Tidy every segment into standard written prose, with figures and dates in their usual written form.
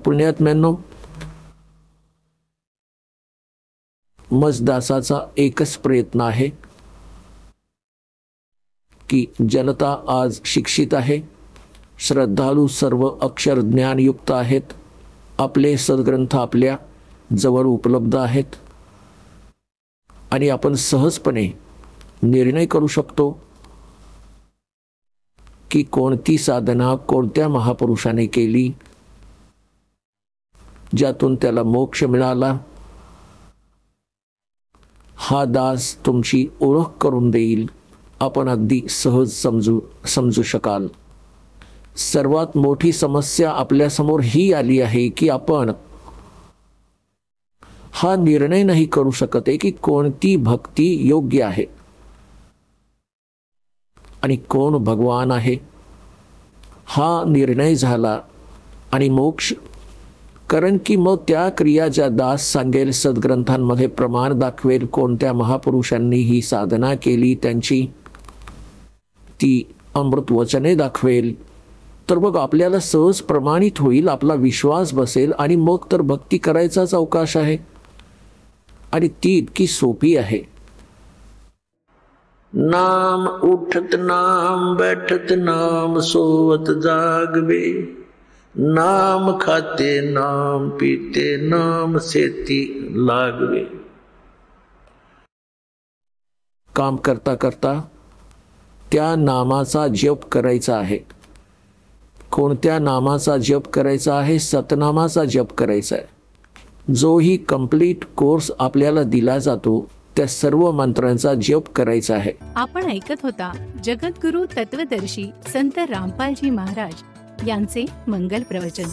पुण्यात्म्यांनो, मजदासाचा एकच प्रयत्न आहे की जनता आज शिक्षित आहे, श्रद्धाळू सर्व अक्षर ज्ञानयुक्त आहेत, आपले सद्ग्रंथ आपल्या जवळ उपलब्ध आहेत आणि आपण सहजपणे निर्णय करू शकतो की कोणती साधना कोणत्या महापुरुषाने केली ज्यातून त्याला मोक्ष मिळाला. हा दास तुमची ओळख करून देईल, आपण अगदी सहज समजू शकाल. सर्वात मोठी समस्या आपल्यासमोर ही आली आहे की आपण हा निर्णय नाही करू शकत आहे की कोणती भक्ती योग्य आहे आणि कोण भगवान आहे. हा निर्णय झाला आणि मोक्ष, कारण की मग त्या क्रिया ज्या दास सांगेल, सद्ग्रंथांमध्ये प्रमाण दाखवेल, कोणत्या महापुरुषांनी ही साधना केली त्यांची ती अमृत वचने दाखवेल, तर मग आपल्याला सहज प्रमाणित होईल, आपला विश्वास बसेल आणि मग तर भक्ती करायचाच अवकाश आहे. आणि ती इतकी सोपी आहे. नाम उठत नाम बैठत नाम सोवत जागवे, नाम खाते नाम पीते नाम सेती लागवे. काम करता करता त्या नामाचा जप करायचा आहे. कोणत्या नामाचा जप करायचा आहे? सतनामाचा जप करायचा आहे. जोही कंप्लीट कोर्स आपल्याला दिला जातो त्या सर्व मंत्रांचा जप करायचा आहे. आपण ऐकत होता जगद्गुरु तत्वदर्शी संत रामपालजी महाराज यांचे मंगल प्रवचन,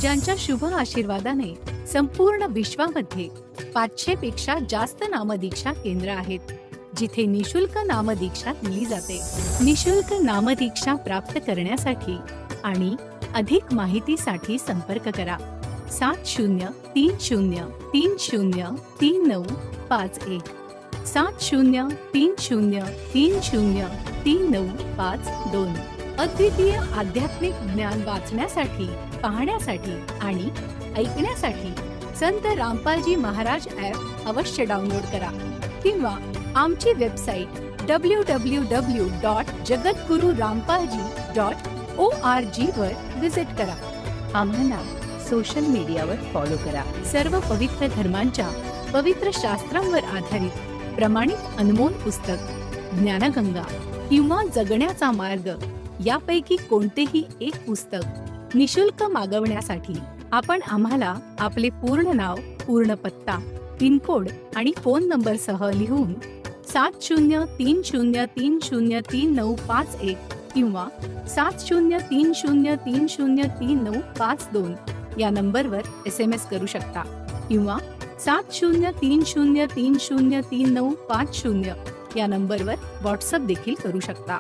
ज्यांच्या शुभ आशीर्वादाने संपूर्ण विश्वामध्ये 500 पेक्षा जास्त नामदीक्षा केंद्र आहेत, जिथे निशुल्क नामदीक्षा दिली जाते. निशुल्क नामदीक्षा प्राप्त करण्यासाठी आणि अधिक माहितीसाठी संपर्क करा 7030303951 7030303952. अद्वितीय आध्यात्मिक ज्ञान वाचण्यासाठी, पाहण्यासाठी आणि ऐकण्यासाठी संत रामपालजी महाराज ॲप अवश्य डाउनलोड करा किंवा आमची वेबसाईट www.jagadgururampalji.org वर विजिट करा. आम्हाला सोशल मीडियावर फॉलो करा. सर्व पवित्र धर्मांच्या पवित्र शास्त्रांवर आधारित प्रमाणित अनमोल पुस्तक ज्ञानगंगा किंवा जगण्याचा मार्ग यापैकी कोणतेही एक पुस्तक निशुल्क मागवण्यासाठी आपण आम्हाला आपले पूर्ण नाव, पूर्ण पत्ता, पिनकोड आणि फोन नंबर सह लिहून 7030303951 किंवा 7030303952 या नंबरवर SMS करू शकता किंवा 7030303950 या नंबरवर व्हॉट्सअप देखील करू शकता.